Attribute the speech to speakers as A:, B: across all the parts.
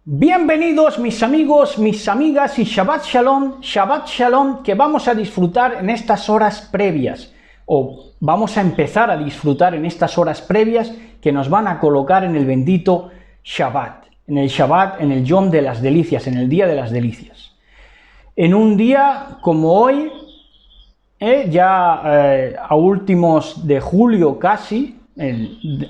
A: Bienvenidos mis amigos, mis amigas y Shabbat Shalom, que vamos a disfrutar en estas horas previas, o vamos a empezar a disfrutar en estas horas previas que nos van a colocar en el bendito Shabbat, en el Yom de las Delicias, en el Día de las Delicias. En un día como hoy, a últimos de julio casi,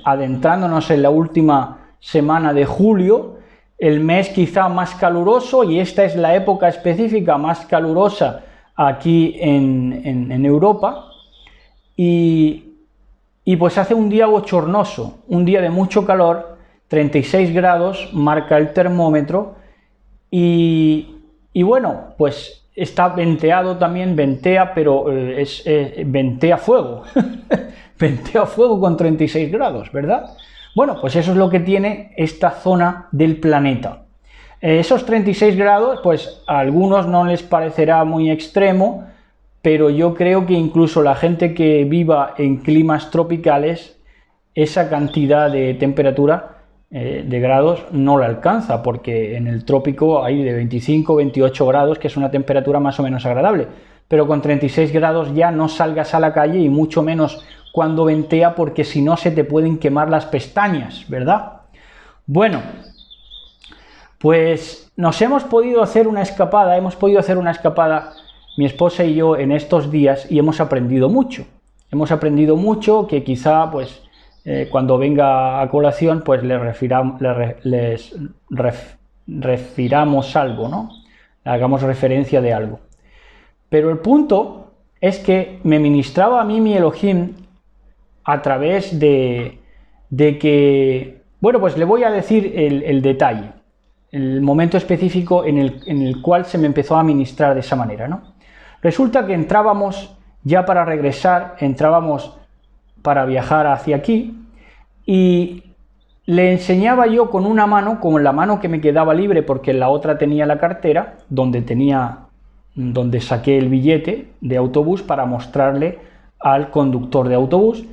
A: adentrándonos en la última semana de julio, el mes quizá más caluroso, y esta es la época específica más calurosa aquí en Europa, y pues hace un día bochornoso, un día de mucho calor, 36 grados marca el termómetro, y bueno, pues está venteado también, ventea, pero ventea fuego, ventea fuego con 36 grados, ¿verdad? Bueno, pues eso es lo que tiene esta zona del planeta. Esos 36 grados, pues a algunos no les parecerá muy extremo, pero yo creo que incluso la gente que viva en climas tropicales, esa cantidad de temperatura de grados no la alcanza, porque en el trópico hay de 25 28 grados, que es una temperatura más o menos agradable, pero con 36 grados ya no salgas a la calle, y mucho menos cuando ventea, porque si no se te pueden quemar las pestañas, ¿verdad? Bueno, pues nos hemos podido hacer una escapada, mi esposa y yo, en estos días, y hemos aprendido mucho. Hemos aprendido mucho que quizá, pues, cuando venga a colación, pues les refiramos algo, ¿no? Hagamos referencia de algo. Pero el punto es que me ministraba a mí mi Elohim a través de que, bueno, pues le voy a decir el detalle, el momento específico en el cual se me empezó a ministrar de esa manera, ¿no? Resulta que entrábamos ya para regresar, entrábamos para viajar hacia aquí, y le enseñaba yo con una mano, con la mano que me quedaba libre, porque en la otra tenía la cartera, donde saqué el billete de autobús, para mostrarle al conductor de autobús.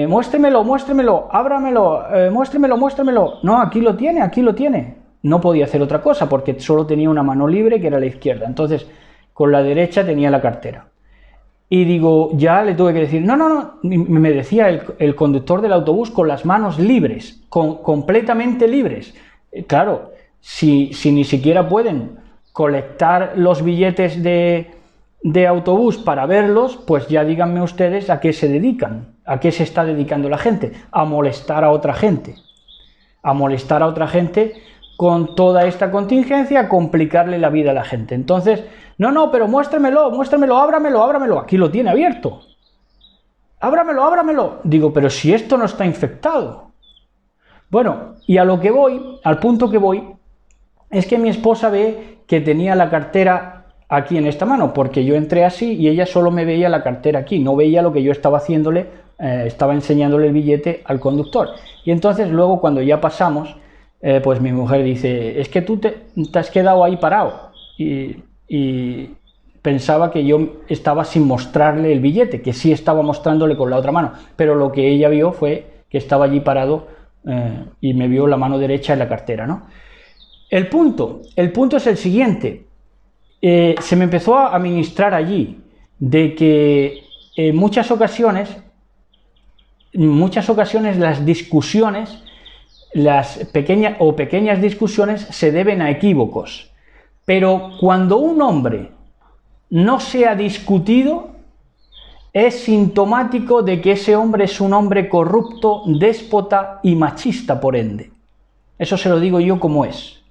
A: Muéstremelo, ábramelo, muéstremelo. No, aquí lo tiene. No podía hacer otra cosa porque solo tenía una mano libre, que era la izquierda. Entonces, con la derecha tenía la cartera. Y digo, ya le tuve que decir, no, me decía el conductor del autobús, con las manos libres, completamente libres. Claro, si ni siquiera pueden colectar los billetes de autobús para verlos, pues ya díganme ustedes a qué se dedican. ¿A qué se está dedicando la gente? A molestar a otra gente. A molestar a otra gente con toda esta contingencia, a complicarle la vida a la gente. Entonces, no, pero muéstremelo, ábramelo. Aquí lo tiene abierto. Ábramelo. Digo, pero si esto no está infectado. Bueno, y al punto que voy, es que mi esposa ve que tenía la cartera aquí en esta mano, porque yo entré así y ella solo me veía la cartera aquí, no veía lo que yo estaba haciéndole, estaba enseñándole el billete al conductor. Y entonces luego, cuando ya pasamos, pues mi mujer dice, es que tú te has quedado ahí parado, y pensaba que yo estaba sin mostrarle el billete, que sí estaba mostrándole con la otra mano, pero lo que ella vio fue que estaba allí parado, y me vio la mano derecha en la cartera, ¿no? El punto es el siguiente. Se me empezó a ministrar allí de que en muchas ocasiones las discusiones, pequeñas discusiones, se deben a equívocos, pero cuando un hombre no se ha discutido, es sintomático de que ese hombre es un hombre corrupto, déspota y machista, por ende. Eso se lo digo yo como es.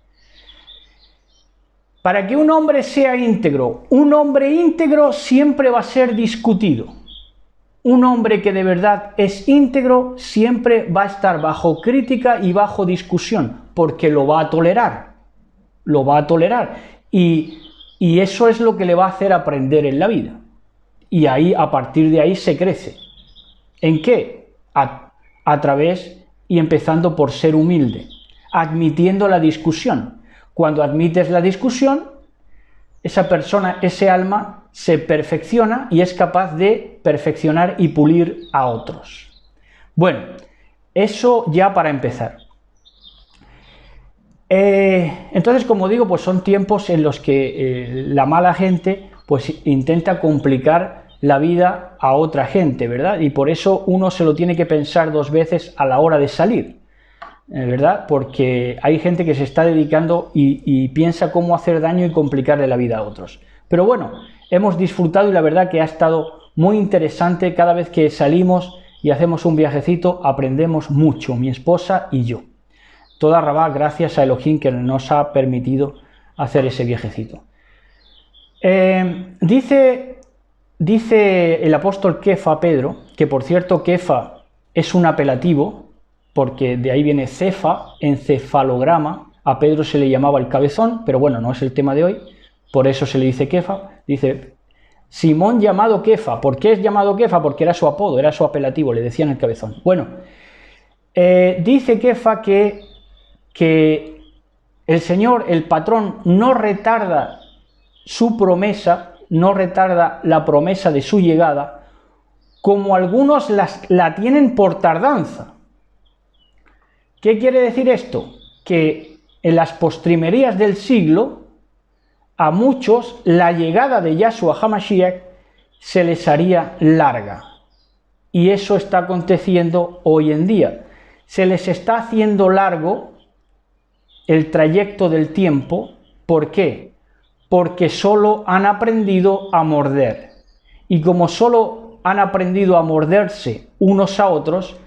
A: Para que un hombre sea íntegro, un hombre íntegro siempre va a ser discutido. Un hombre que de verdad es íntegro siempre va a estar bajo crítica y bajo discusión, porque lo va a tolerar. Y eso es lo que le va a hacer aprender en la vida. Y ahí, a partir de ahí, se crece. ¿En qué? A través y empezando por ser humilde, admitiendo la discusión. Cuando admites la discusión, esa persona, ese alma, se perfecciona y es capaz de perfeccionar y pulir a otros. Bueno, eso ya para empezar. Entonces, como digo, pues son tiempos en los que la mala gente pues intenta complicar la vida a otra gente, ¿verdad? Y por eso uno se lo tiene que pensar 2 veces a la hora de salir, ¿verdad? Porque hay gente que se está dedicando y piensa cómo hacer daño y complicarle la vida a otros. Pero bueno, hemos disfrutado y la verdad que ha estado muy interesante. Cada vez que salimos y hacemos un viajecito aprendemos mucho, mi esposa y yo. Toda Rabá gracias a Elohim que nos ha permitido hacer ese viajecito. Dice el apóstol Kefa a Pedro, que por cierto Kefa es un apelativo, porque de ahí viene cefa, encefalograma, a Pedro se le llamaba el cabezón, pero bueno, no es el tema de hoy, por eso se le dice Kefa. Dice, Simón llamado Kefa. ¿Por qué es llamado Kefa? Porque era su apodo, era su apelativo, le decían el cabezón. Bueno, dice Kefa que el Señor, el patrón, no retarda su promesa, no retarda la promesa de su llegada, como algunos la tienen por tardanza. ¿Qué quiere decir esto? Que en las postrimerías del siglo, a muchos la llegada de Yahshua HaMashiach se les haría larga. Y eso está aconteciendo hoy en día. Se les está haciendo largo el trayecto del tiempo. ¿Por qué? Porque solo han aprendido a morder. Y como solo han aprendido a morderse unos a otros,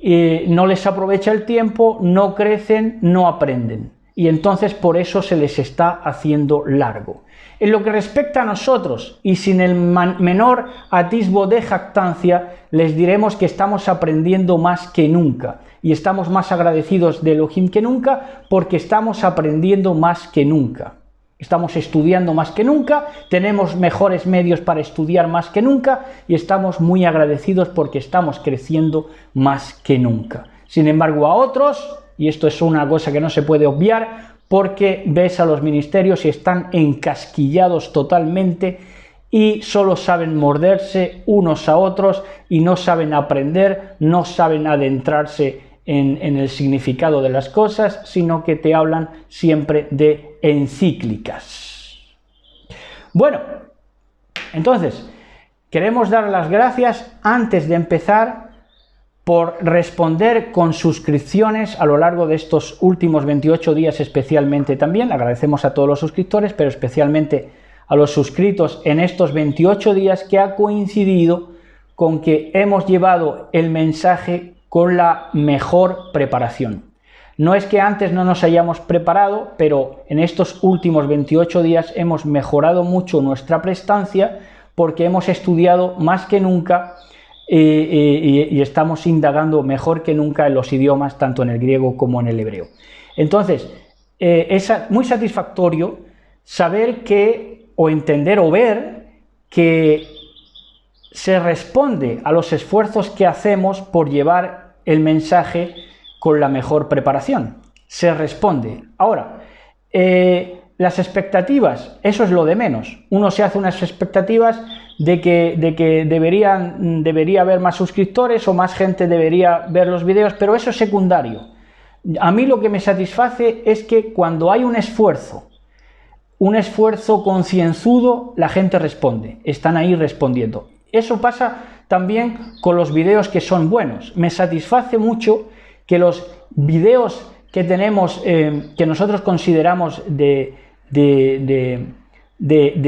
A: no les aprovecha el tiempo, no crecen, no aprenden. Y entonces por eso se les está haciendo largo. En lo que respecta a nosotros, y sin el menor atisbo de jactancia, les diremos que estamos aprendiendo más que nunca. Y estamos más agradecidos de Elohim que nunca, porque estamos aprendiendo más que nunca. Estamos estudiando más que nunca, tenemos mejores medios para estudiar más que nunca, y estamos muy agradecidos porque estamos creciendo más que nunca. Sin embargo, a otros, y esto es una cosa que no se puede obviar, porque ves a los ministerios y están encasquillados totalmente y solo saben morderse unos a otros y no saben aprender, no saben adentrarse en el significado de las cosas, sino que te hablan siempre de encíclicas. Bueno, entonces, queremos dar las gracias antes de empezar por responder con suscripciones a lo largo de estos últimos 28 días especialmente también. Agradecemos a todos los suscriptores, pero especialmente a los suscritos en estos 28 días que ha coincidido con que hemos llevado el mensaje con la mejor preparación. No es que antes no nos hayamos preparado, pero en estos últimos 28 días hemos mejorado mucho nuestra prestancia porque hemos estudiado más que nunca y estamos indagando mejor que nunca en los idiomas, tanto en el griego como en el hebreo. Entonces, es muy satisfactorio saber que, o entender o ver que se responde a los esfuerzos que hacemos por llevar el mensaje con la mejor preparación. Se responde. Ahora, las expectativas, eso es lo de menos. Uno se hace unas expectativas de que debería haber más suscriptores o más gente debería ver los vídeos, pero eso es secundario. A mí lo que me satisface es que cuando hay un esfuerzo concienzudo, la gente responde, están ahí respondiendo. Eso pasa también con los vídeos que son buenos. Me satisface mucho que los vídeos que tenemos, que nosotros consideramos de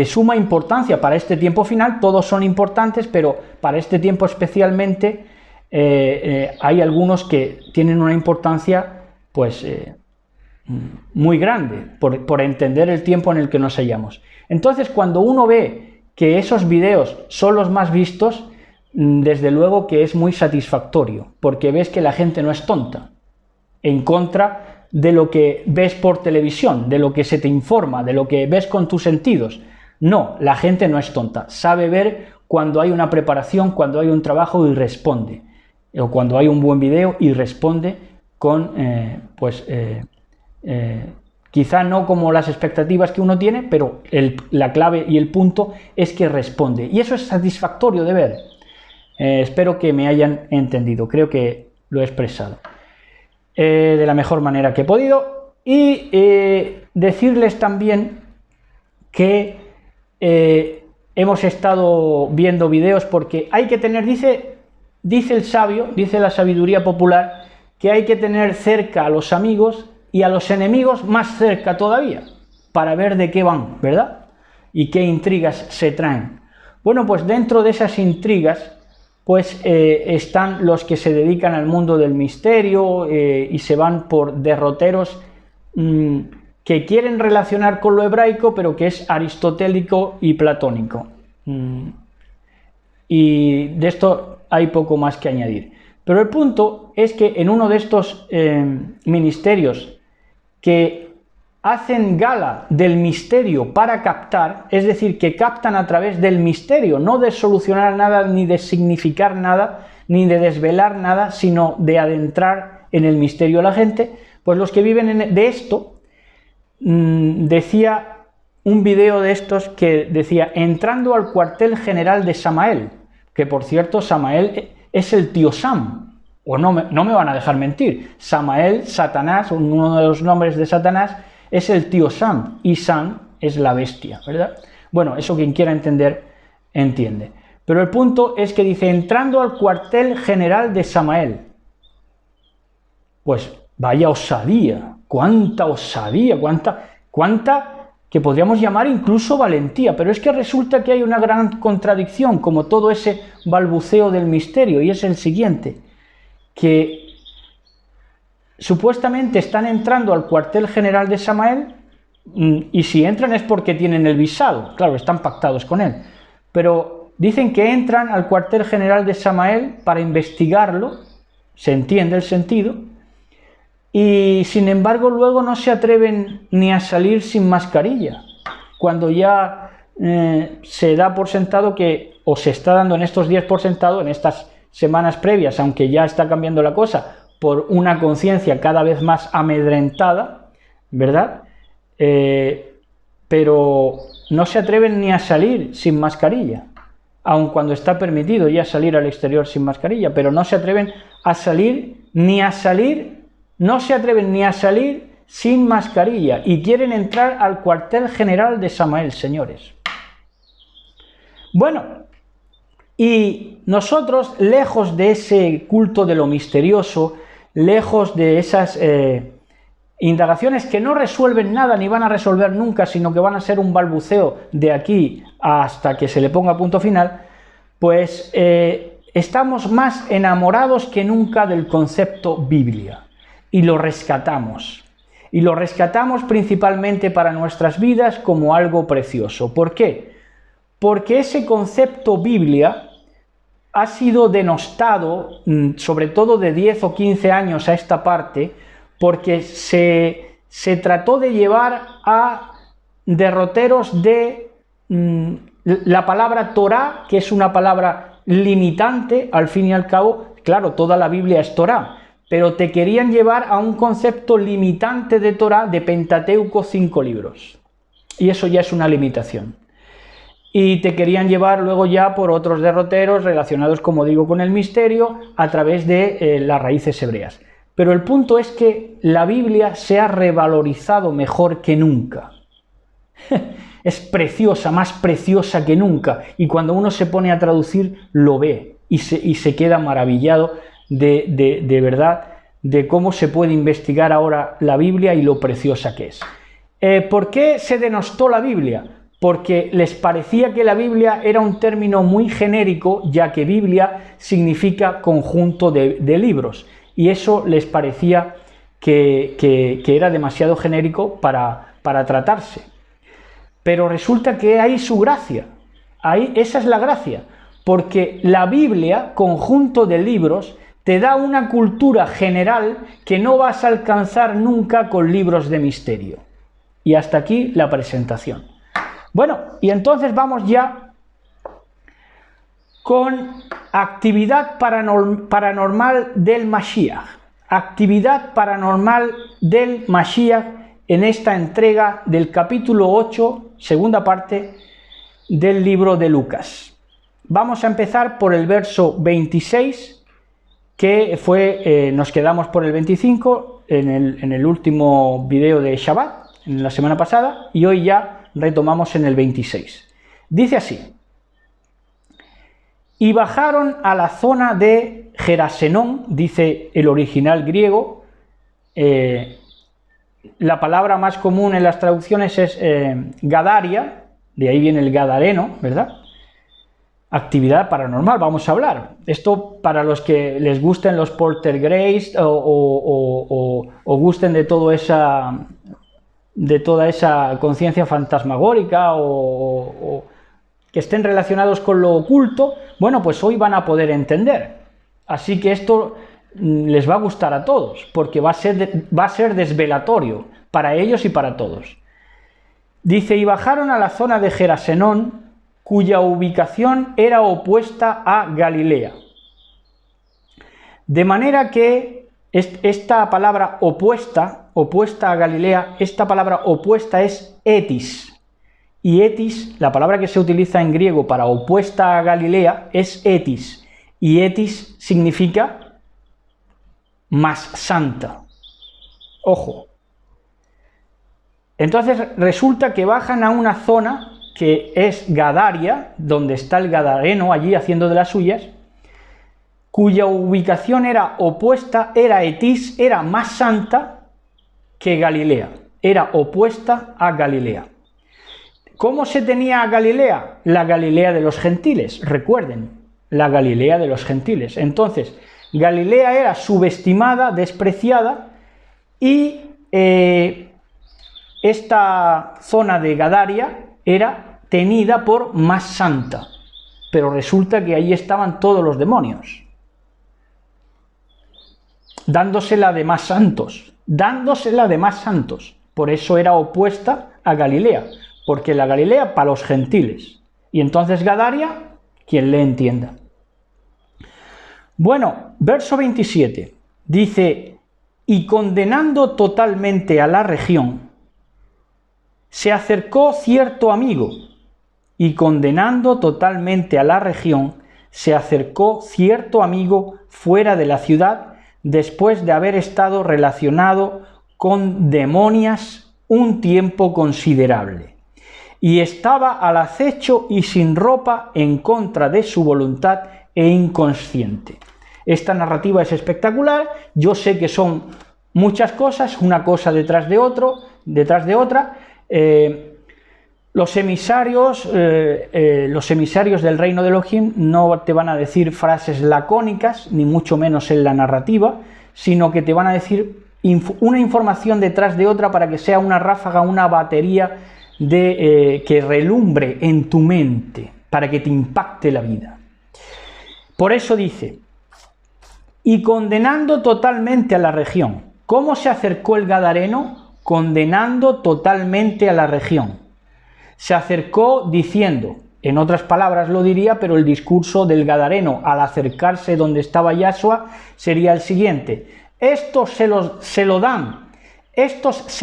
A: suma importancia para este tiempo final, todos son importantes, pero para este tiempo especialmente hay algunos que tienen una importancia pues muy grande por entender el tiempo en el que nos hallamos. Entonces, cuando uno ve que esos vídeos son los más vistos, desde luego que es muy satisfactorio, porque ves que la gente no es tonta, en contra de lo que ves por televisión, de lo que se te informa, de lo que ves con tus sentidos. No, la gente no es tonta, sabe ver cuando hay una preparación, cuando hay un trabajo y responde, o cuando hay un buen video y responde con, quizá no como las expectativas que uno tiene, pero la clave y el punto es que responde, y eso es satisfactorio de ver. Espero que me hayan entendido, creo que lo he expresado de la mejor manera que he podido. Y decirles también que hemos estado viendo vídeos, porque hay que tener, dice el sabio, dice la sabiduría popular, que hay que tener cerca a los amigos y a los enemigos más cerca todavía, para ver de qué van, ¿verdad? Y qué intrigas se traen. Bueno, pues dentro de esas intrigas, pues están los que se dedican al mundo del misterio y se van por derroteros que quieren relacionar con lo hebraico, pero que es aristotélico y platónico. Y de esto hay poco más que añadir. Pero el punto es que en uno de estos ministerios que hacen gala del misterio para captar, es decir, que captan a través del misterio, no de solucionar nada, ni de significar nada, ni de desvelar nada, sino de adentrar en el misterio a la gente, pues los que viven de esto, decía un video de estos que decía, entrando al cuartel general de Samael, que por cierto Samael es el tío Sam, o no me van a dejar mentir, Samael, Satanás, uno de los nombres de Satanás, es el tío Sam, y Sam es la bestia, ¿verdad? Bueno, eso quien quiera entender, entiende. Pero el punto es que dice, entrando al cuartel general de Samael. Pues vaya osadía, cuánta osadía, cuánta que podríamos llamar incluso valentía, pero es que resulta que hay una gran contradicción, como todo ese balbuceo del misterio, y es el siguiente, que supuestamente están entrando al cuartel general de Samael, y si entran es porque tienen el visado, claro, están pactados con él, pero dicen que entran al cuartel general de Samael para investigarlo, se entiende el sentido, y sin embargo luego no se atreven ni a salir sin mascarilla, cuando ya se da por sentado que, o se está dando en estos días por sentado, en estas semanas previas, aunque ya está cambiando la cosa, por una conciencia cada vez más amedrentada, ¿verdad? Pero no se atreven ni a salir sin mascarilla, aun cuando está permitido ya salir al exterior sin mascarilla, pero no se atreven a salir, no se atreven ni a salir sin mascarilla, y quieren entrar al cuartel general de Samael, señores. Bueno, y nosotros, lejos de ese culto de lo misterioso, lejos de esas indagaciones que no resuelven nada ni van a resolver nunca, sino que van a ser un balbuceo de aquí hasta que se le ponga punto final, pues estamos más enamorados que nunca del concepto Biblia, y lo rescatamos. Y lo rescatamos principalmente para nuestras vidas como algo precioso. ¿Por qué? Porque ese concepto Biblia ha sido denostado, sobre todo de 10 o 15 años a esta parte, porque se trató de llevar a derroteros de la palabra Torá, que es una palabra limitante, al fin y al cabo, claro, toda la Biblia es Torá, pero te querían llevar a un concepto limitante de Torá, de Pentateuco, 5 libros, y eso ya es una limitación. Y te querían llevar luego ya por otros derroteros relacionados, como digo, con el misterio, a través de las raíces hebreas. Pero el punto es que la Biblia se ha revalorizado mejor que nunca. Es preciosa, más preciosa que nunca, y cuando uno se pone a traducir lo ve y se queda maravillado de verdad de cómo se puede investigar ahora la Biblia y lo preciosa que es. ¿Por qué se denostó la Biblia? Porque les parecía que la Biblia era un término muy genérico, ya que Biblia significa conjunto de libros, y eso les parecía que era demasiado genérico para tratarse. Pero resulta que hay su gracia, esa es la gracia, porque la Biblia, conjunto de libros, te da una cultura general que no vas a alcanzar nunca con libros de misterio. Y hasta aquí la presentación. Bueno, y entonces vamos ya con actividad paranormal del Mashiach. Actividad paranormal del Mashiach en esta entrega del capítulo 8, segunda parte del libro de Lucas. Vamos a empezar por el verso 26, que fue, nos quedamos por el 25, en el último video de Shabbat, en la semana pasada, y hoy ya retomamos en el 26. Dice así: y bajaron a la zona de Gerasenón, dice el original griego. La palabra más común en las traducciones es Gadaria, de ahí viene el gadareno, ¿verdad? Actividad paranormal, vamos a hablar. Esto para los que les gusten los poltergeist o gusten de toda esa conciencia fantasmagórica o que estén relacionados con lo oculto, bueno, pues hoy van a poder entender. Así que esto les va a gustar a todos, porque va a ser desvelatorio para ellos y para todos. Dice: y bajaron a la zona de Gerasenón, cuya ubicación era opuesta a Galilea. De manera que esta palabra opuesta a Galilea, esta palabra opuesta es etis. Y etis, la palabra que se utiliza en griego para opuesta a Galilea, es etis. Y etis significa más santa. Ojo. Entonces resulta que bajan a una zona que es Gadaria, donde está el gadareno allí haciendo de las suyas, cuya ubicación era opuesta, era etis, era más santa que Galilea, era opuesta a Galilea. ¿Cómo se tenía a Galilea? La Galilea de los gentiles, recuerden, la Galilea de los gentiles. Entonces, Galilea era subestimada, despreciada, y esta zona de Gadaria era tenida por más santa, pero resulta que ahí estaban todos los demonios, dándosela de más santos, por eso era opuesta a Galilea, porque la Galilea para los gentiles, y entonces Gadaria, quien le entienda. Bueno, verso 27, dice: y condenando totalmente a la región, se acercó cierto amigo, y condenando totalmente a la región, se acercó cierto amigo fuera de la ciudad, después de haber estado relacionado con demonias un tiempo considerable, y estaba al acecho y sin ropa en contra de su voluntad e inconsciente. Esta narrativa es espectacular, yo sé que son muchas cosas, una cosa detrás de otra. Los emisarios del reino de Elohim no te van a decir frases lacónicas, ni mucho menos en la narrativa, sino que te van a decir una información detrás de otra para que sea una ráfaga, una batería que relumbre en tu mente, para que te impacte la vida. Por eso dice: y condenando totalmente a la región. ¿Cómo se acercó el gadareno? Condenando totalmente a la región. Se acercó diciendo, en otras palabras lo diría, pero el discurso del gadareno al acercarse donde estaba Yahshua sería el siguiente: estos se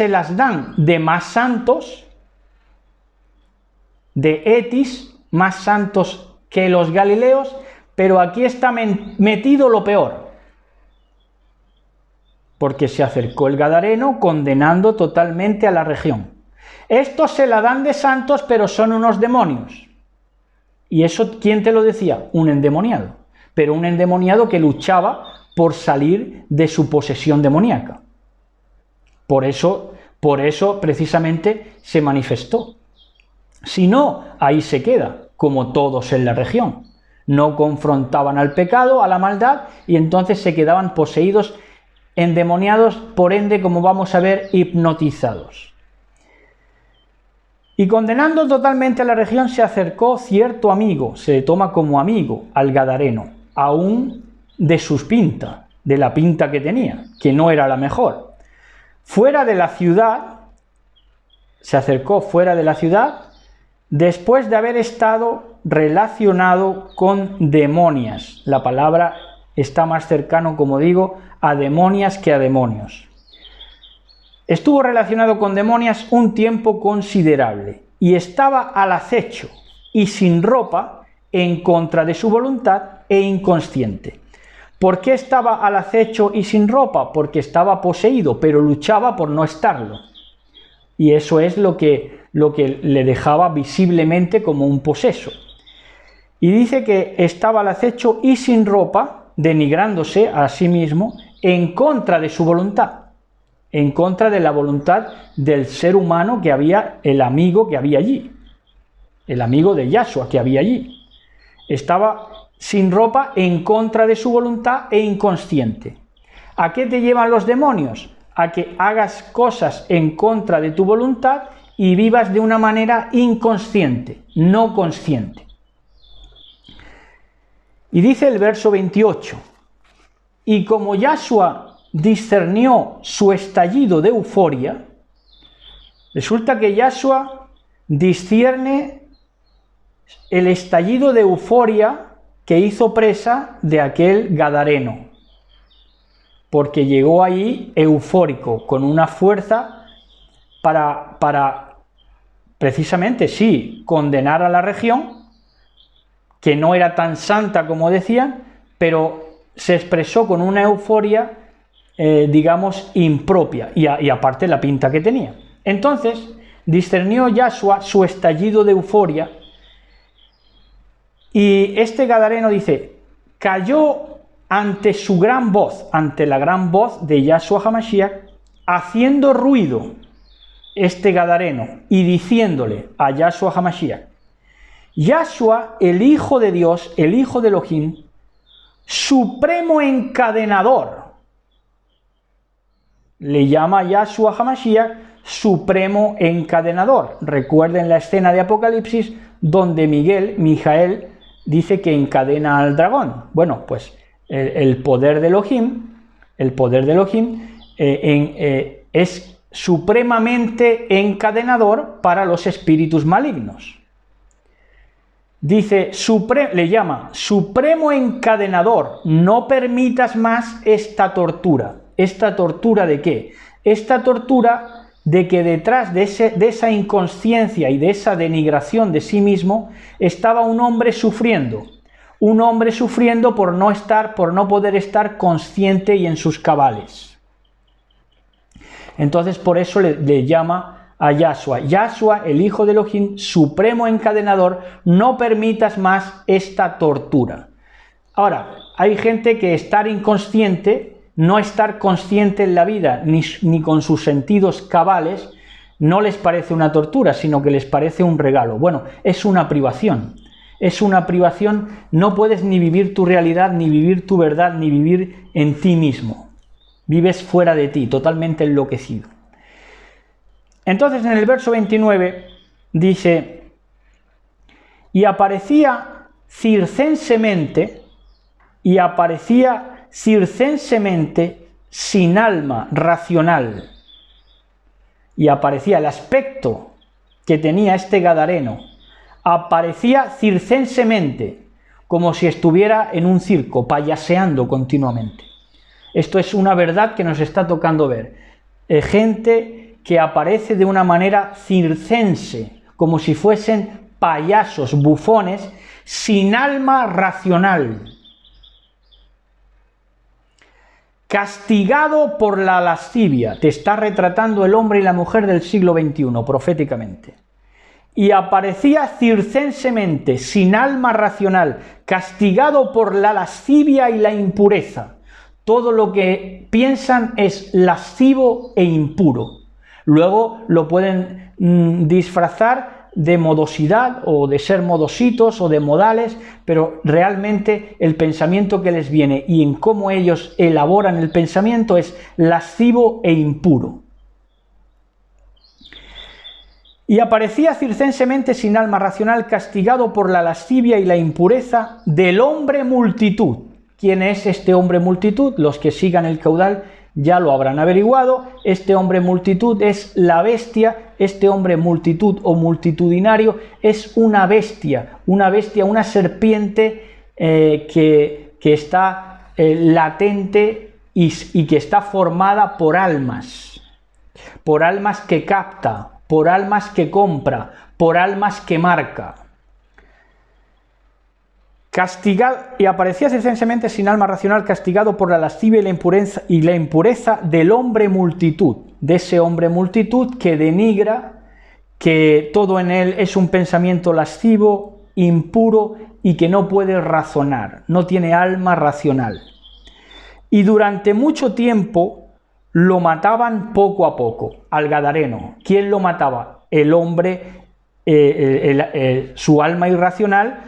A: las dan de más santos, de etis, más santos que los galileos, pero aquí está metido lo peor, porque se acercó el gadareno condenando totalmente a la región. Estos se la dan de santos, pero son unos demonios. ¿Y eso quién te lo decía? Un endemoniado, pero un endemoniado que luchaba por salir de su posesión demoníaca. Por eso precisamente se manifestó. Si no, ahí se queda, como todos en la región. No confrontaban al pecado, a la maldad, y entonces se quedaban poseídos, endemoniados, por ende, como vamos a ver, hipnotizados. Y condenando totalmente a la región, se acercó cierto amigo, se le toma como amigo al gadareno, aún de sus pintas, de la pinta que tenía, que no era la mejor. Fuera de la ciudad, se acercó fuera de la ciudad, después de haber estado relacionado con demonias. La palabra está más cercano, como digo, a demonias que a demonios. Estuvo relacionado con demonias un tiempo considerable y estaba al acecho y sin ropa en contra de su voluntad e inconsciente. ¿Por qué estaba al acecho y sin ropa? Porque estaba poseído, pero luchaba por no estarlo. Y eso es lo que le dejaba visiblemente como un poseso. Y dice que estaba al acecho y sin ropa, denigrándose a sí mismo, en contra de su voluntad, en contra de la voluntad del ser humano que había, el amigo que había allí, el amigo de Yahshua que había allí. Estaba sin ropa, en contra de su voluntad e inconsciente. ¿A qué te llevan los demonios? A que hagas cosas en contra de tu voluntad y vivas de una manera inconsciente, no consciente. Y dice el verso 28, y como Yahshua discernió su estallido de euforia, resulta que Yahshua discierne el estallido de euforia que hizo presa de aquel gadareno, porque llegó allí eufórico, con una fuerza para precisamente, sí, condenar a la región, que no era tan santa como decían, pero se expresó con una euforia, digamos, impropia, y aparte la pinta que tenía. Entonces, discernió Yahshua su estallido de euforia, y este gadareno dice, cayó ante su gran voz, ante la gran voz de Yahshua HaMashiach, haciendo ruido este gadareno y diciéndole a Yahshua HaMashiach, Yahshua, el Hijo de Dios, el Hijo de Elohim, supremo encadenador. Le llama Yahshua HaMashiach supremo encadenador. Recuerden la escena de Apocalipsis donde Mijael, dice que encadena al dragón. Bueno, pues el poder de Elohim, es supremamente encadenador para los espíritus malignos. Dice, le llama supremo encadenador, no permitas más esta tortura. ¿Esta tortura de qué? Esta tortura de que detrás de esa inconsciencia y de esa denigración de sí mismo estaba un hombre sufriendo por no poder estar consciente y en sus cabales. Entonces por eso le llama a Yahshua, Yahshua, el Hijo de Elohim, supremo encadenador, no permitas más esta tortura. Ahora, hay gente que estar inconsciente, no estar consciente en la vida, ni con sus sentidos cabales, no les parece una tortura, sino que les parece un regalo. Bueno, es una privación. Es una privación, no puedes ni vivir tu realidad, ni vivir tu verdad, ni vivir en ti mismo. Vives fuera de ti, totalmente enloquecido. Entonces en el verso 29 dice, y aparecía circensemente sin alma racional. Y aparecía el aspecto que tenía este gadareno, aparecía circensemente, como si estuviera en un circo, payaseando continuamente. Esto es una verdad que nos está tocando ver. Gente que aparece de una manera circense, como si fuesen payasos, bufones, sin alma racional. Castigado por la lascivia, te está retratando el hombre y la mujer del siglo XXI, proféticamente. Y aparecía circensemente, sin alma racional, castigado por la lascivia y la impureza. Todo lo que piensan es lascivo e impuro. Luego lo pueden disfrazar de modosidad o de ser modositos o de modales, pero realmente el pensamiento que les viene y en cómo ellos elaboran el pensamiento es lascivo e impuro. Y aparecía circensemente sin alma racional, castigado por la lascivia y la impureza del hombre multitud. ¿Quién es este hombre multitud? Los que sigan el caudal ya lo habrán averiguado. Este hombre multitud es la bestia. Este hombre multitud o multitudinario es una bestia, una serpiente que está latente y que está formada por almas que capta, por almas que compra, por almas que marca. y aparecía circensemente sin alma racional, castigado por la lascivia y la impureza del hombre multitud, de ese hombre multitud que denigra, que todo en él es un pensamiento lascivo, impuro y que no puede razonar, no tiene alma racional. Y durante mucho tiempo lo mataban poco a poco, al gadareno. ¿Quién lo mataba? El hombre, su alma irracional,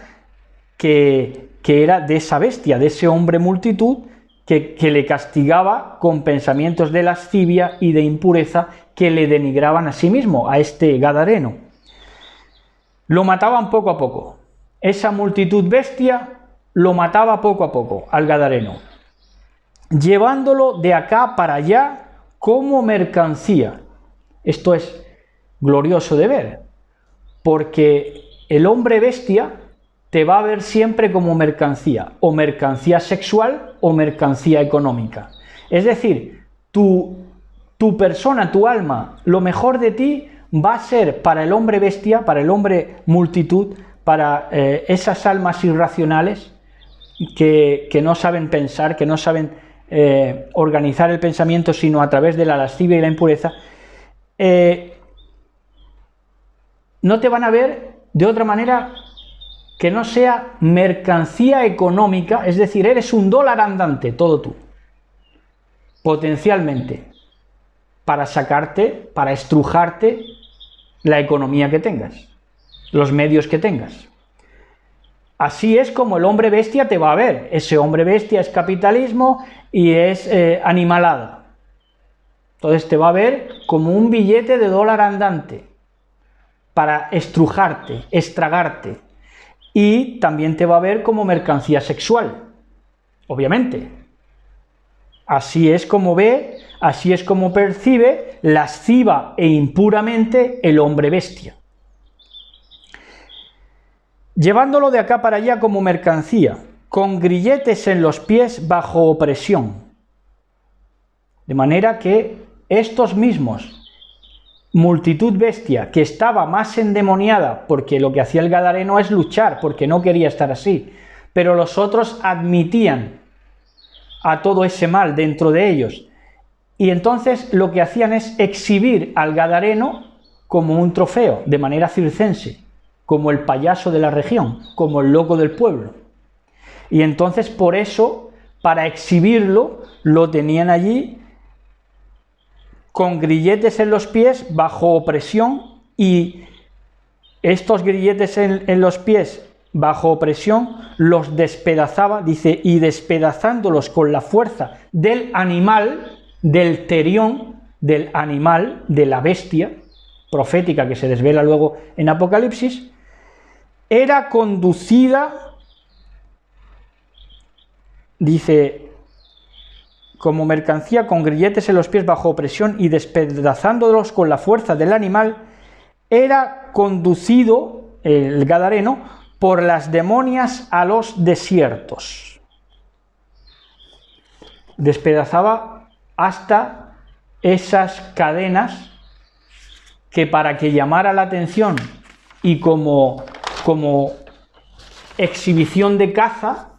A: que era de esa bestia, de ese hombre multitud, que le castigaba con pensamientos de lascivia y de impureza que le denigraban a sí mismo, a este gadareno. Lo mataban poco a poco. Esa multitud bestia lo mataba poco a poco al gadareno, llevándolo de acá para allá como mercancía. Esto es glorioso de ver, porque el hombre bestia te va a ver siempre como mercancía, o mercancía sexual o mercancía económica. Es decir, tu persona, tu alma, lo mejor de ti va a ser para el hombre bestia, para el hombre multitud, para esas almas irracionales que no saben pensar, que no saben organizar el pensamiento sino a través de la lascivia y la impureza. No te van a ver de otra manera que no sea mercancía económica, es decir, eres un dólar andante, todo tú, potencialmente, para sacarte, para estrujarte la economía que tengas, los medios que tengas. Así es como el hombre bestia te va a ver. Ese hombre bestia es capitalismo y es animalada. Entonces te va a ver como un billete de dólar andante para estrujarte, estragarte. Y también te va a ver como mercancía sexual, obviamente. Así es como ve, así es como percibe lasciva e impuramente el hombre bestia. Llevándolo de acá para allá como mercancía, con grilletes en los pies bajo opresión. De manera que estos mismos, multitud bestia, que estaba más endemoniada, porque lo que hacía el gadareno es luchar, porque no quería estar así, pero los otros admitían a todo ese mal dentro de ellos, y entonces lo que hacían es exhibir al gadareno como un trofeo, de manera circense, como el payaso de la región, como el loco del pueblo. Y entonces por eso, para exhibirlo, lo tenían allí con grilletes en los pies, bajo opresión, y estos grilletes en los pies, bajo opresión, los despedazaba, dice, y despedazándolos con la fuerza del animal, del terión, del animal, de la bestia profética que se desvela luego en Apocalipsis, era conducida, dice, como mercancía con grilletes en los pies bajo opresión y despedazándolos con la fuerza del animal, era conducido el gadareno por las demonias a los desiertos. Despedazaba hasta esas cadenas que, para que llamara la atención y como exhibición de caza,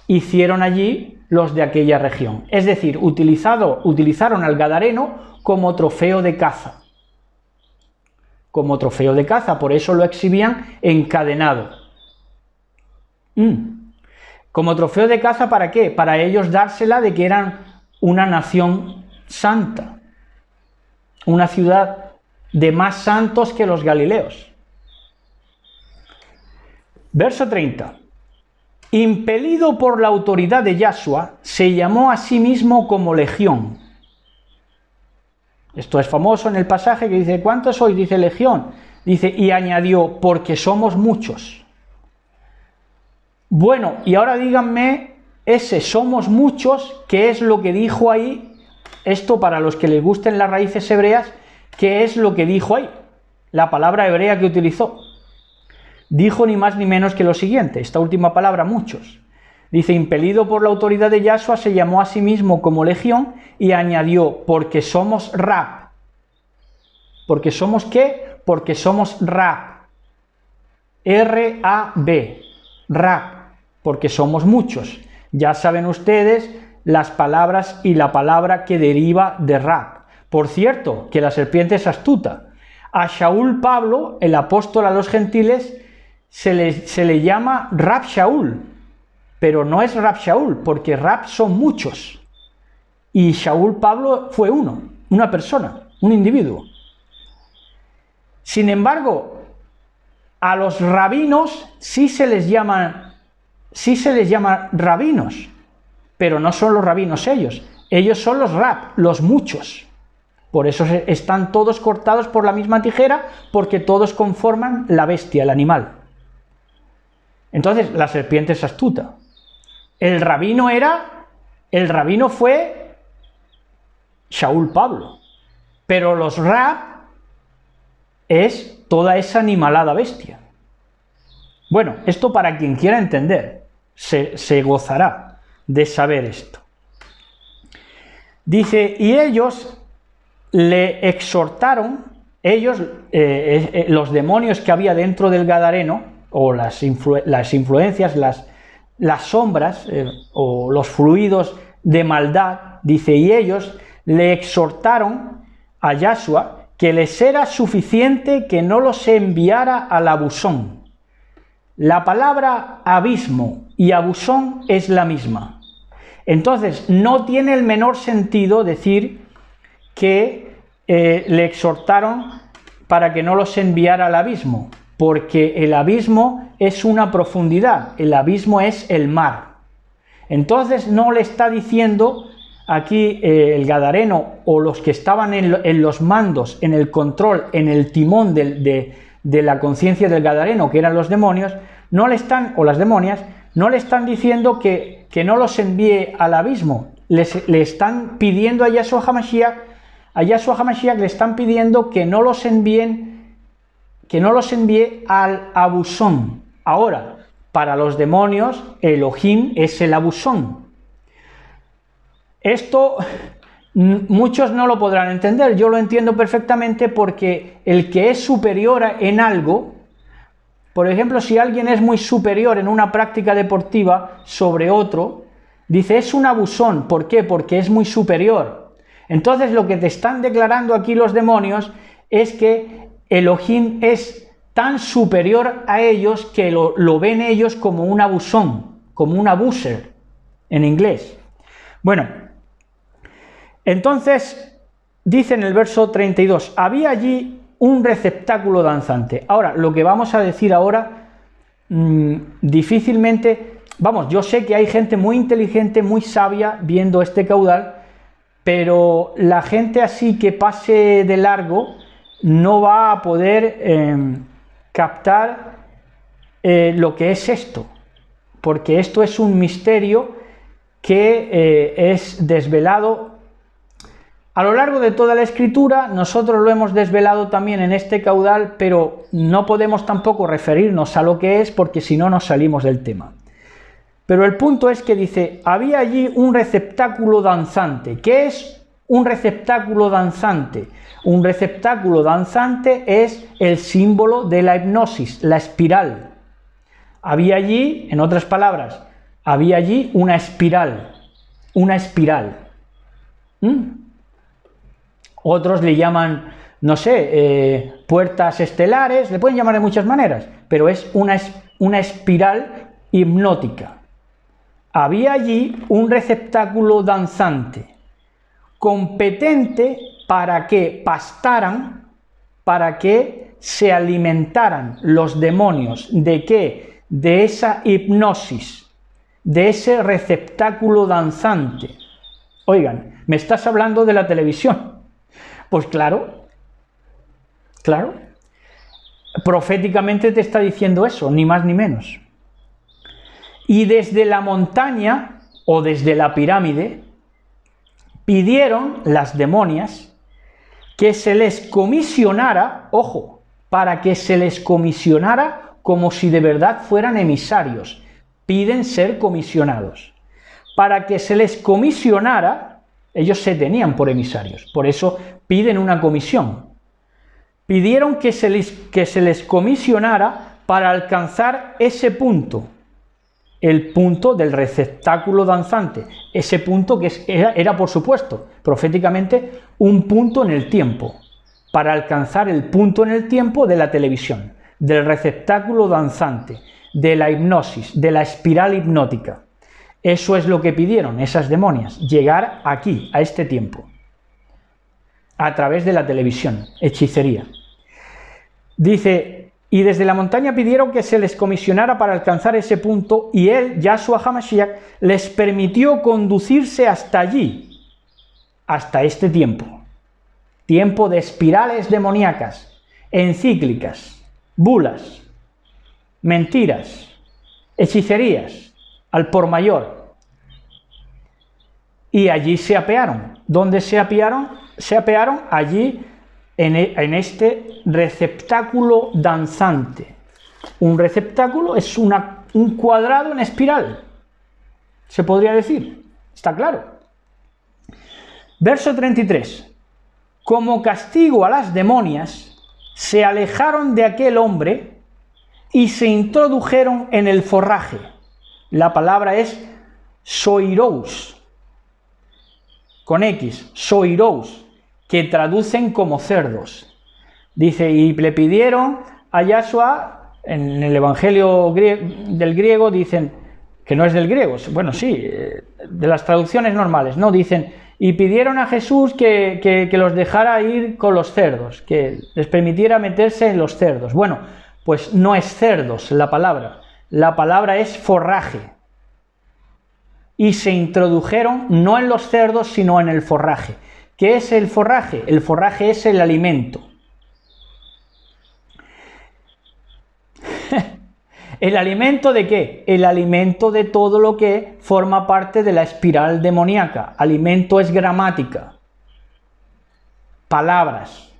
A: hicieron allí los de aquella región. Es decir, utilizaron al gadareno como trofeo de caza. Como trofeo de caza, por eso lo exhibían encadenado. Como trofeo de caza, ¿para qué? Para ellos dársela de que eran una nación santa, una ciudad de más santos que los galileos. Verso 30. Impelido por la autoridad de Yahshua, se llamó a sí mismo como legión. Esto es famoso en el pasaje que dice, ¿cuántos sois? Dice legión. Dice, y añadió, porque somos muchos. Bueno, y ahora díganme, ese somos muchos, ¿qué es lo que dijo ahí? Esto para los que les gusten las raíces hebreas, ¿qué es lo que dijo ahí? La palabra hebrea que utilizó. Dijo ni más ni menos que lo siguiente, esta última palabra, muchos. Dice, impelido por la autoridad de Yahshua, se llamó a sí mismo como legión y añadió, porque somos Rab. ¿Porque somos qué? Porque somos Rab. R-A-B. Rab. porque somos muchos. Ya saben ustedes las palabras y la palabra que deriva de Rab. Por cierto, que la serpiente es astuta. A Shaul Pablo, el apóstol a los gentiles, se le llama Rab Shaul, pero no es Rab Shaul, porque Rab son muchos. Y Shaul Pablo fue uno, una persona, un individuo. Sin embargo, a los rabinos sí se les llama rabinos, pero no son los rabinos ellos son los rab, los muchos. Por eso están todos cortados por la misma tijera, porque todos conforman la bestia, el animal. Entonces, la serpiente es astuta. El rabino fue Shaul Pablo, pero los rab es toda esa animalada bestia. Bueno, esto para quien quiera entender, se gozará de saber esto. Dice, y ellos le exhortaron, los demonios que había dentro del Gadareno, o las influencias, las sombras, o los fluidos de maldad, dice, y ellos le exhortaron a Yahshua que les era suficiente que no los enviara al abusón. La palabra abismo y abusón es la misma. Entonces, no tiene el menor sentido decir que le exhortaron para que no los enviara al abismo, porque el abismo es una profundidad, el abismo es el mar. Entonces, no le está diciendo aquí el Gadareno o los que estaban en los mandos, en el control, en el timón de la conciencia del Gadareno, que eran los demonios, o las demonias, no le están diciendo que no los envíe al abismo, le están pidiendo a Yahshua HaMashiach le están pidiendo que no los envíe al abusón. Ahora, para los demonios, Elohim es el abusón. Esto muchos no lo podrán entender, yo lo entiendo perfectamente, porque el que es superior en algo, por ejemplo, si alguien es muy superior en una práctica deportiva sobre otro, dice es un abusón. ¿Por qué? Porque es muy superior. Entonces lo que te están declarando aquí los demonios es que Elohim es tan superior a ellos que lo ven ellos como un abusón, como un abuser en inglés. Bueno, entonces dice en el verso 32, había allí un receptáculo danzante. Ahora, lo que vamos a decir ahora, difícilmente, yo sé que hay gente muy inteligente, muy sabia viendo este caudal, pero la gente así que pase de largo no va a poder captar lo que es esto, porque esto es un misterio que es desvelado a lo largo de toda la escritura. Nosotros lo hemos desvelado también en este caudal, pero no podemos tampoco referirnos a lo que es, porque si no nos salimos del tema. Pero el punto es que dice, había allí un receptáculo danzante. ¿Qué es un receptáculo danzante? Un receptáculo danzante es el símbolo de la hipnosis, la espiral. Había allí, en otras palabras, había allí una espiral. Otros le llaman, no sé, puertas estelares, le pueden llamar de muchas maneras, pero es una espiral hipnótica. Había allí un receptáculo danzante, competente para que pastaran, para que se alimentaran los demonios. ¿De qué? De esa hipnosis, de ese receptáculo danzante. Oigan, ¿me estás hablando de la televisión? Pues claro, proféticamente te está diciendo eso, ni más ni menos. Y desde la montaña, o desde la pirámide, pidieron las demonias que se les comisionara, ojo, para que se les comisionara como si de verdad fueran emisarios, piden ser comisionados. Para que se les comisionara, ellos se tenían por emisarios, por eso piden una comisión. Pidieron que se les comisionara para alcanzar ese punto. el punto del receptáculo danzante, ese punto que era, por supuesto, proféticamente, un punto en el tiempo, para alcanzar el punto en el tiempo de la televisión, del receptáculo danzante, de la hipnosis, de la espiral hipnótica. Eso es lo que pidieron esas demonias, llegar aquí, a este tiempo, a través de la televisión, hechicería. Dice, y desde la montaña pidieron que se les comisionara para alcanzar ese punto, y él, Yahshua HaMashiach, les permitió conducirse hasta allí, hasta este tiempo. Tiempo de espirales demoníacas, encíclicas, bulas, mentiras, hechicerías, al por mayor. Y allí se apearon. ¿Dónde se apearon? Se apearon allí en este receptáculo danzante. Un receptáculo es un cuadrado en espiral, se podría decir, está claro. Verso 33. Como castigo a las demonias, se alejaron de aquel hombre y se introdujeron en el forraje. La palabra es soirous, con X, soirous, que traducen como cerdos. Dice, y le pidieron a Yahshua, en el Evangelio del griego dicen, que no es del griego, bueno, sí, de las traducciones normales, ¿no? Dicen, y pidieron a Jesús que los dejara ir con los cerdos, que les permitiera meterse en los cerdos. Bueno, pues no es cerdos la palabra es forraje. Y se introdujeron no en los cerdos, sino en el forraje. ¿Qué es el forraje? El forraje es el alimento. ¿El alimento de qué? El alimento de todo lo que forma parte de la espiral demoníaca. Alimento es gramática, palabras.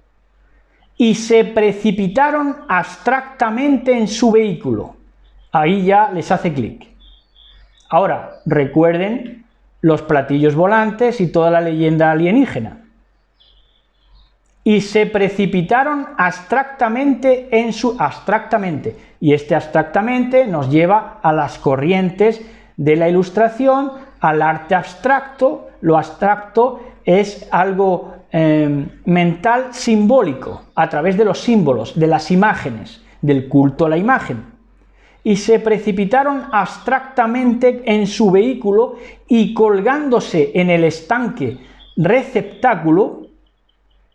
A: Y se precipitaron abstractamente en su vehículo. Ahí ya les hace clic. Ahora, recuerden los platillos volantes y toda la leyenda alienígena. Y se precipitaron abstractamente y este abstractamente nos lleva a las corrientes de la ilustración, al arte abstracto. Lo abstracto es algo mental simbólico, a través de los símbolos, de las imágenes, del culto a la imagen. Y se precipitaron abstractamente en su vehículo y colgándose en el estanque receptáculo,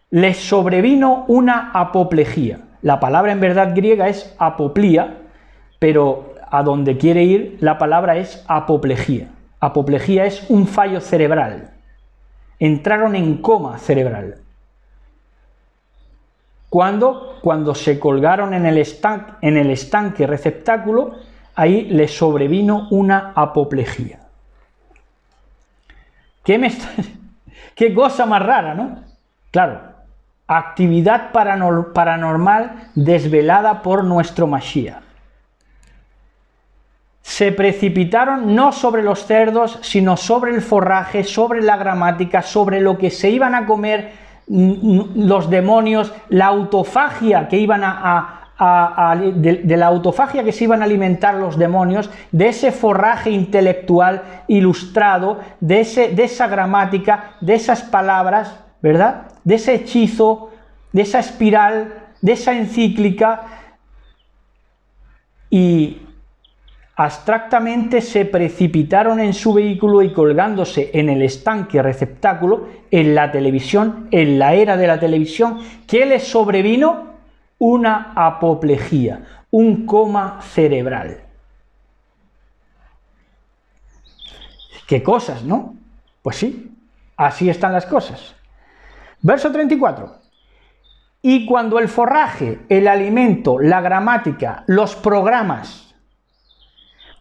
A: les sobrevino una apoplejía. La palabra en verdad griega es apoplía, pero a donde quiere ir la palabra es apoplejía. Apoplejía es un fallo cerebral. Entraron en coma cerebral. Cuando se colgaron en el estanque receptáculo, ahí les sobrevino una apoplejía. ¿Qué cosa más rara, ¿no? Claro, actividad paranormal desvelada por nuestro Mashiach. Se precipitaron no sobre los cerdos, sino sobre el forraje, sobre la gramática, sobre lo que se iban a comer los demonios, la autofagia que iban de la autofagia que se iban a alimentar los demonios, de ese forraje intelectual ilustrado, de esa gramática, de esas palabras, ¿verdad? De ese hechizo, de esa espiral, de esa encíclica, y abstractamente se precipitaron en su vehículo y colgándose en el estanque receptáculo, en la televisión, en la era de la televisión, ¿qué les sobrevino? Una apoplejía, un coma cerebral. ¿Qué cosas, no? Pues sí, así están las cosas. Verso 34. Y cuando el forraje, el alimento, la gramática, los programas,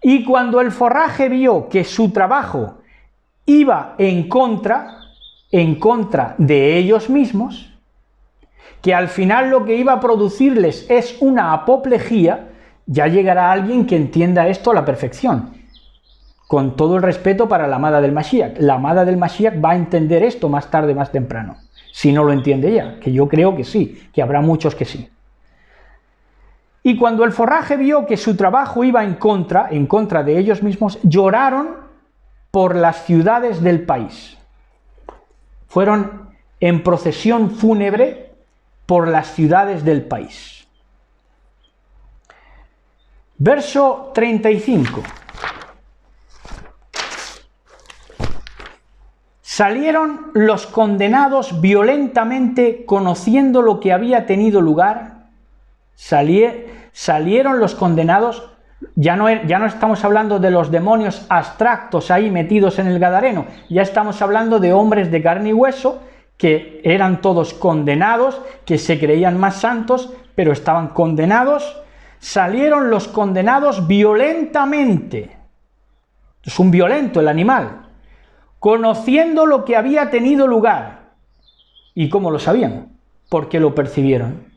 A: y cuando el forraje vio que su trabajo iba en contra de ellos mismos, que al final lo que iba a producirles es una apoplejía, ya llegará alguien que entienda esto a la perfección. Con todo el respeto para la amada del Mashiach. La amada del Mashiach va a entender esto más tarde, más temprano. Si no lo entiende ella, que yo creo que sí, que habrá muchos que sí. Y cuando el forraje vio que su trabajo iba en contra de ellos mismos, lloraron por las ciudades del país. Fueron en procesión fúnebre por las ciudades del país. Verso 35. Salieron los condenados violentamente, conociendo lo que había tenido lugar. Salieron los condenados, ya no estamos hablando de los demonios abstractos ahí metidos en el Gadareno, ya estamos hablando de hombres de carne y hueso, que eran todos condenados, que se creían más santos, pero estaban condenados. Salieron los condenados violentamente. Es un violento el animal. Conociendo lo que había tenido lugar. ¿Y cómo lo sabían? Porque lo percibieron.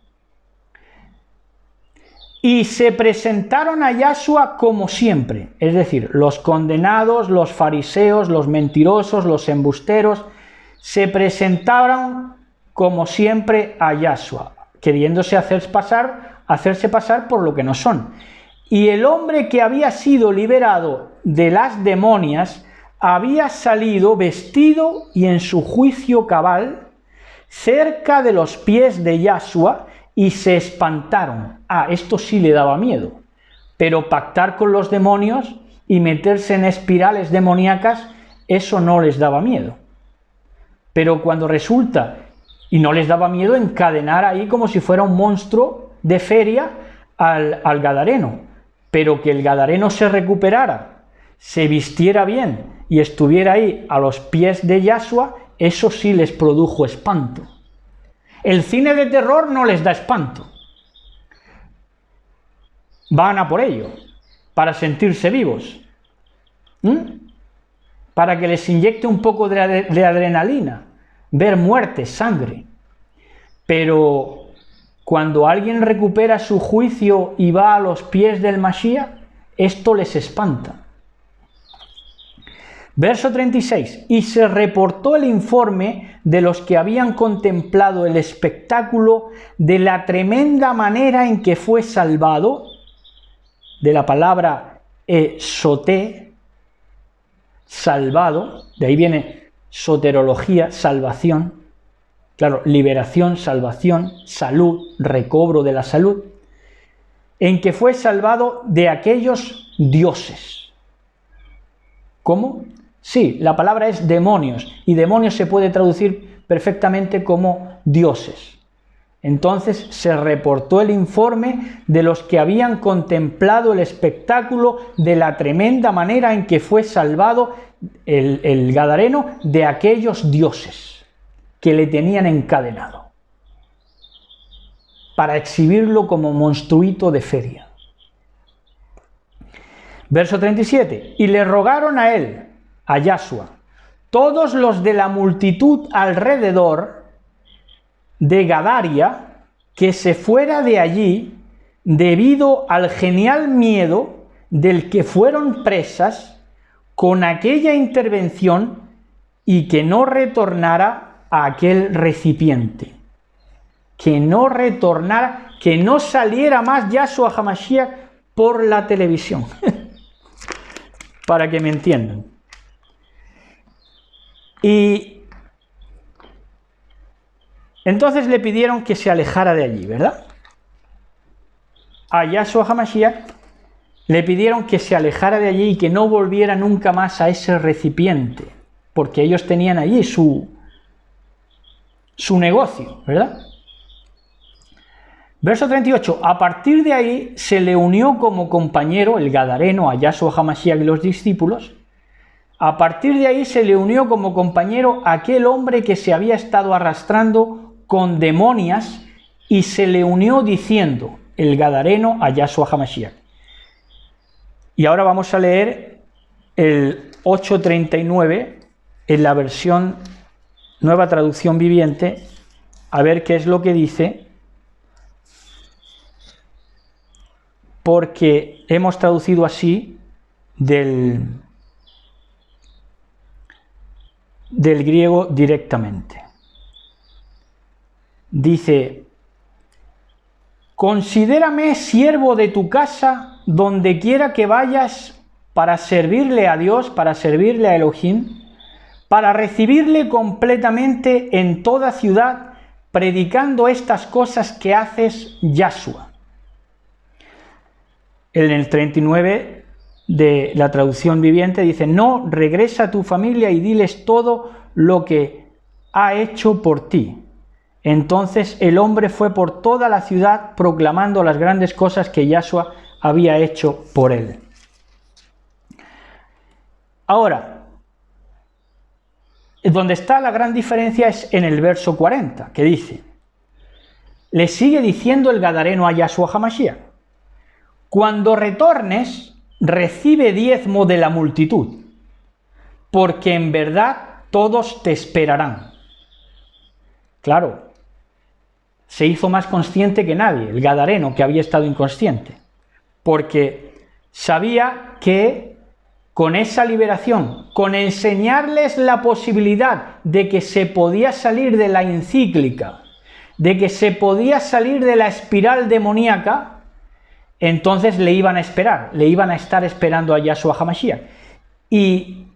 A: Y se presentaron a Yahshua como siempre, es decir, los condenados, los fariseos, los mentirosos, los embusteros, se presentaron como siempre a Yahshua, queriéndose hacerse pasar por lo que no son. Y el hombre que había sido liberado de las demonias había salido vestido y en su juicio cabal cerca de los pies de Yahshua y se espantaron. Esto sí le daba miedo, pero pactar con los demonios y meterse en espirales demoníacas, eso no les daba miedo. Pero cuando resulta, y no les daba miedo encadenar ahí como si fuera un monstruo de feria al Gadareno, pero que el Gadareno se recuperara, se vistiera bien y estuviera ahí a los pies de Yahshua, eso sí les produjo espanto. El cine de terror no les da espanto. Van a por ello, para sentirse vivos. Para que les inyecte un poco de adrenalina, ver muerte, sangre. Pero cuando alguien recupera su juicio y va a los pies del Mashiach, esto les espanta. Verso 36. Y se reportó el informe de los que habían contemplado el espectáculo de la tremenda manera en que fue salvado, de la palabra soté, salvado, de ahí viene soterología, salvación, claro, liberación, salvación, salud, recobro de la salud, en que fue salvado de aquellos dioses. ¿Cómo? Sí, la palabra es demonios, y demonios se puede traducir perfectamente como dioses. Entonces se reportó el informe de los que habían contemplado el espectáculo de la tremenda manera en que fue salvado el Gadareno de aquellos dioses que le tenían encadenado, para exhibirlo como monstruito de feria. Verso 37. Y le rogaron a él, a Yahshua, todos los de la multitud alrededor de Gadaria, que se fuera de allí debido al genial miedo del que fueron presas con aquella intervención y que no retornara a aquel recipiente. Que no retornara, que no saliera más Yahshua HaMashiach por la televisión. Para que me entiendan. Y entonces le pidieron que se alejara de allí, ¿verdad? A Yahshua HaMashiach le pidieron que se alejara de allí y que no volviera nunca más a ese recipiente, porque ellos tenían allí su negocio, ¿verdad? Verso 38. A partir de ahí se le unió como compañero el Gadareno a Yahshua HaMashiach y los discípulos. A partir de ahí se le unió como compañero aquel hombre que se había estado arrastrando con demonias y se le unió diciendo el Gadareno a Yahshua HaMashiach. Y ahora vamos a leer el 8:39 en la versión Nueva Traducción Viviente, a ver qué es lo que dice, porque hemos traducido así del griego directamente. Dice, considérame siervo de tu casa donde quiera que vayas para servirle a Dios, para servirle a Elohim, para recibirle completamente en toda ciudad, predicando estas cosas que haces, Yahshua. En el 39 de la traducción viviente dice, no, regresa a tu familia y diles todo lo que ha hecho por ti. Entonces el hombre fue por toda la ciudad proclamando las grandes cosas que Yahshua había hecho por él. Ahora, donde está la gran diferencia es en el verso 40, que dice, le sigue diciendo el gadareno a Yahshua HaMashiach, cuando retornes, recibe diezmo de la multitud, porque en verdad todos te esperarán. Claro, se hizo más consciente que nadie, el gadareno, que había estado inconsciente, porque sabía que con esa liberación, con enseñarles la posibilidad de que se podía salir de la encíclica, de que se podía salir de la espiral demoníaca, entonces le iban a esperar, le iban a estar esperando a Yahshua HaMashiach. Y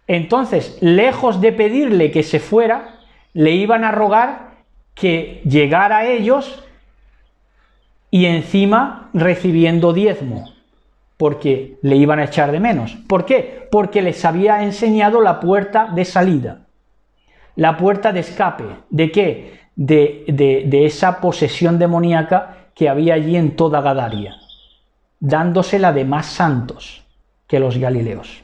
A: entonces, lejos de pedirle que se fuera, le iban a rogar que llegara a ellos y encima recibiendo diezmo, porque le iban a echar de menos. ¿Por qué? Porque les había enseñado la puerta de salida, la puerta de escape. ¿De qué? De esa posesión demoníaca que había allí en toda Gadaria, dándosela de más santos que los galileos.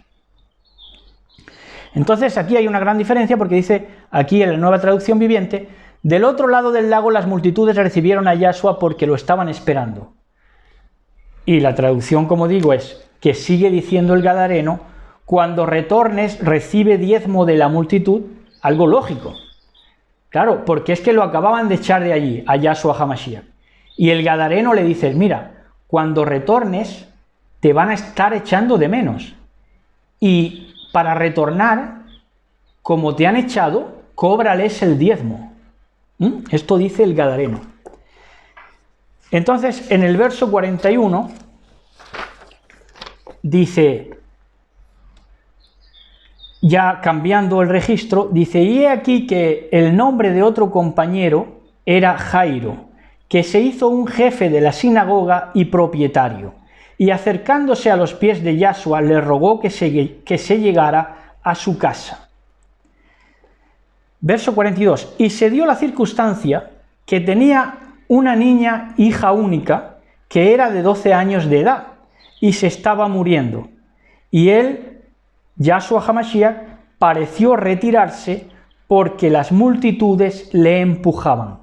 A: Entonces aquí hay una gran diferencia porque dice aquí en la Nueva Traducción Viviente, del otro lado del lago las multitudes recibieron a Yahshua porque lo estaban esperando. Y la traducción, como digo, es que sigue diciendo el gadareno, cuando retornes recibe diezmo de la multitud, algo lógico. Claro, porque es que lo acababan de echar de allí, a Yahshua HaMashiach. Y el gadareno le dice, mira, cuando retornes te van a estar echando de menos. Y para retornar, como te han echado, cóbrales el diezmo. Esto dice el gadareno. Entonces, en el verso 41, dice, ya cambiando el registro, dice, y he aquí que el nombre de otro compañero era Jairo, que se hizo un jefe de la sinagoga y propietario, y acercándose a los pies de Yahshua, le rogó que se llegara a su casa. Verso 42, y se dio la circunstancia que tenía una niña hija única, que era de 12 años de edad, y se estaba muriendo. Y él, Yahshua HaMashiach, pareció retirarse porque las multitudes le empujaban.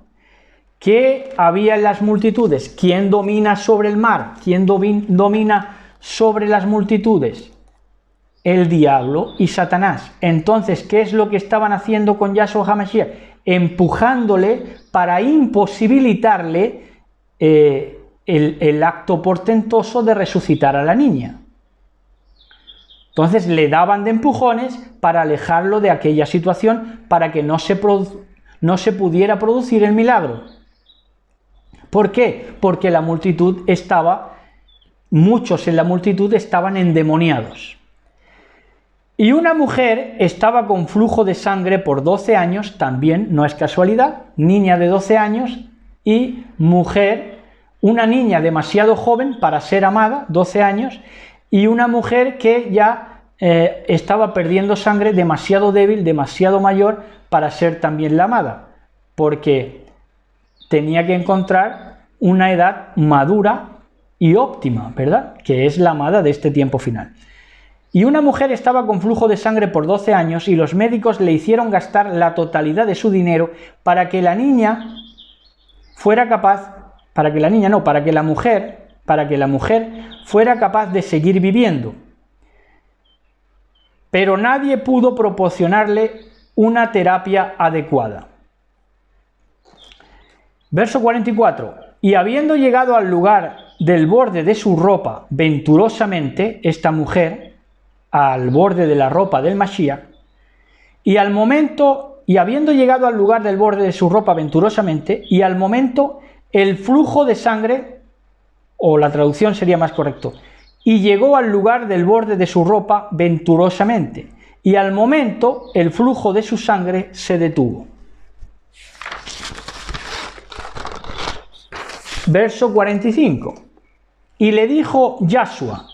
A: ¿Qué había en las multitudes? ¿Quién domina sobre el mar? ¿Quién domina sobre las multitudes? El diablo y Satanás. Entonces, ¿qué es lo que estaban haciendo con Yahshua HaMashiach? Empujándole para imposibilitarle el acto portentoso de resucitar a la niña. Entonces le daban de empujones para alejarlo de aquella situación, para que no se pudiera producir el milagro. ¿Por qué? Porque la multitud muchos en la multitud estaban endemoniados. Y una mujer estaba con flujo de sangre por 12 años, también no es casualidad, niña de 12 años y mujer, una niña demasiado joven para ser amada, 12 años, y una mujer que ya estaba perdiendo sangre, demasiado débil, demasiado mayor para ser también la amada, porque tenía que encontrar una edad madura y óptima, ¿verdad? Que es la amada de este tiempo final. Y una mujer estaba con flujo de sangre por 12 años y los médicos le hicieron gastar la totalidad de su dinero para que la niña fuera capaz, para que la mujer fuera capaz de seguir viviendo. Pero nadie pudo proporcionarle una terapia adecuada. Verso 44. Y habiendo llegado al lugar del borde de su ropa venturosamente, esta mujer, al borde de la ropa del Mashiach, y habiendo llegado al lugar del borde de su ropa venturosamente, y al momento el flujo de sangre, o la traducción sería más correcto, y llegó al lugar del borde de su ropa venturosamente, y al momento el flujo de su sangre se detuvo. Verso 45. Y le dijo Yahshua: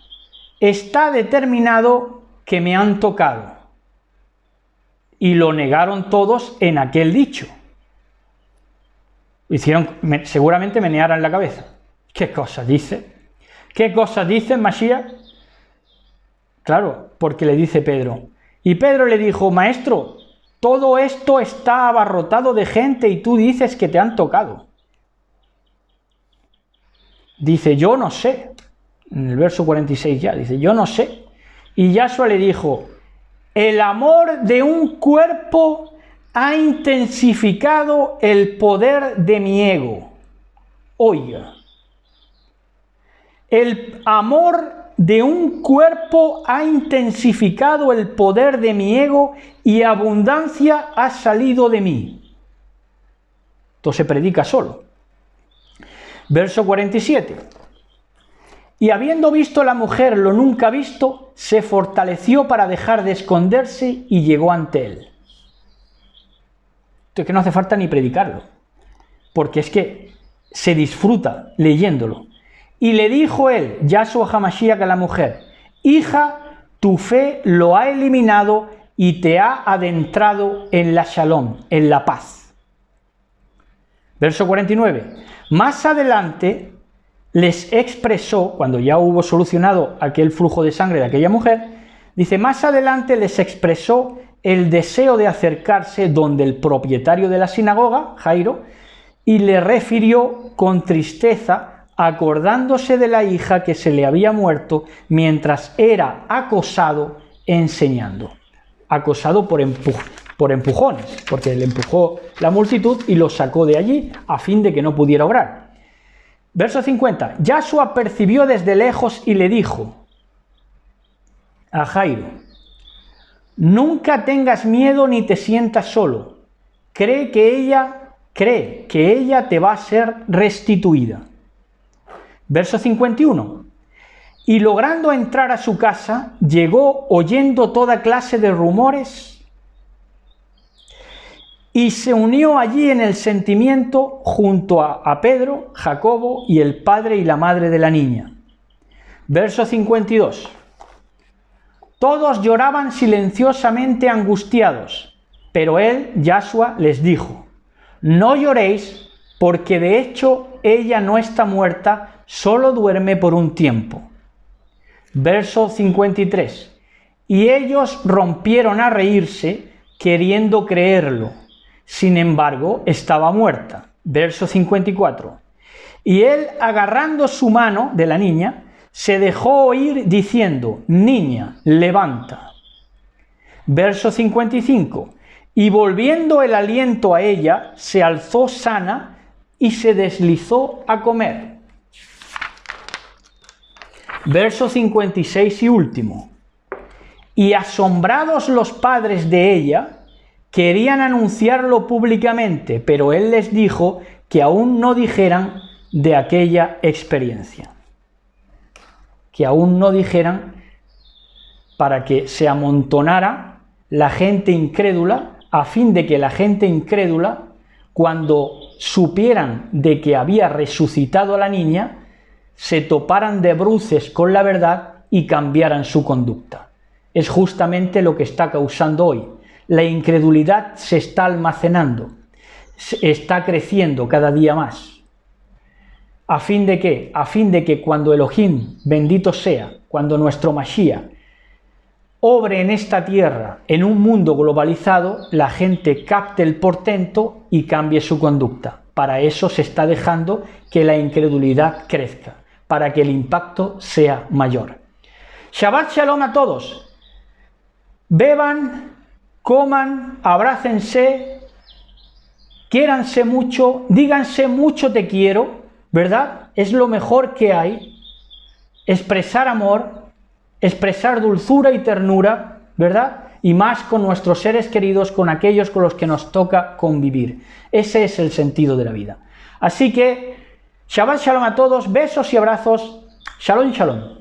A: está determinado que me han tocado. Y lo negaron todos en aquel dicho. Seguramente menearan la cabeza. ¿Qué cosa dice? ¿Qué cosa dice Mashiach? Claro, porque le dice Pedro. Y Pedro le dijo: maestro, todo esto está abarrotado de gente y tú dices que te han tocado. Dice: yo no sé. En el verso 46 ya dice: yo no sé. Y Yahshua le dijo: el amor de un cuerpo ha intensificado el poder de mi ego. Oiga, el amor de un cuerpo ha intensificado el poder de mi ego y abundancia ha salido de mí. Esto se predica solo. Verso 47. Y habiendo visto la mujer lo nunca visto, se fortaleció para dejar de esconderse y llegó ante él. Esto es que no hace falta ni predicarlo, porque es que se disfruta leyéndolo. Y le dijo él, Yahshua HaMashiach, a la mujer: hija, tu fe lo ha eliminado y te ha adentrado en la shalom, en la paz. Verso 49. Más adelante les expresó, cuando ya hubo solucionado aquel flujo de sangre de aquella mujer, dice: más adelante les expresó el deseo de acercarse donde el propietario de la sinagoga, Jairo, y le refirió con tristeza, acordándose de la hija que se le había muerto mientras era acosado enseñando. Acosado por empujones, porque le empujó la multitud y lo sacó de allí a fin de que no pudiera obrar. Verso 50. Yahshua percibió desde lejos y le dijo a Jairo: nunca tengas miedo ni te sientas solo. Cree que ella te va a ser restituida. Verso 51. Y logrando entrar a su casa, llegó oyendo toda clase de rumores y se unió allí en el sentimiento junto a Pedro, Jacobo y el padre y la madre de la niña. Verso 52. Todos lloraban silenciosamente angustiados, pero él, Yahshua, les dijo: no lloréis, porque de hecho ella no está muerta, solo duerme por un tiempo. Verso 53. Y ellos rompieron a reírse, queriendo creerlo. Sin embargo, estaba muerta. Verso 54. Y él, agarrando su mano de la niña, se dejó oír diciendo: niña, levanta. Verso 55. Y volviendo el aliento a ella, se alzó sana y se deslizó a comer. Verso 56 y último. Y asombrados los padres de ella, querían anunciarlo públicamente, pero él les dijo que aún no dijeran de aquella experiencia. Que aún no dijeran, para que se amontonara la gente incrédula, a fin de que la gente incrédula, cuando supieran de que había resucitado a la niña, se toparan de bruces con la verdad y cambiaran su conducta. Es justamente lo que está causando hoy. La incredulidad se está almacenando, está creciendo cada día más. ¿A fin de qué? A fin de que cuando Elohim, bendito sea, cuando nuestro Mashiach, obre en esta tierra, en un mundo globalizado, la gente capte el portento y cambie su conducta. Para eso se está dejando que la incredulidad crezca, para que el impacto sea mayor. Shabbat Shalom a todos. Beban, coman, abrácense, quiéranse mucho, díganse mucho te quiero, ¿verdad? Es lo mejor que hay. Expresar amor, expresar dulzura y ternura, ¿verdad? Y más con nuestros seres queridos, con aquellos con los que nos toca convivir. Ese es el sentido de la vida. Así que Shabbat Shalom a todos, besos y abrazos. Shalom, shalom.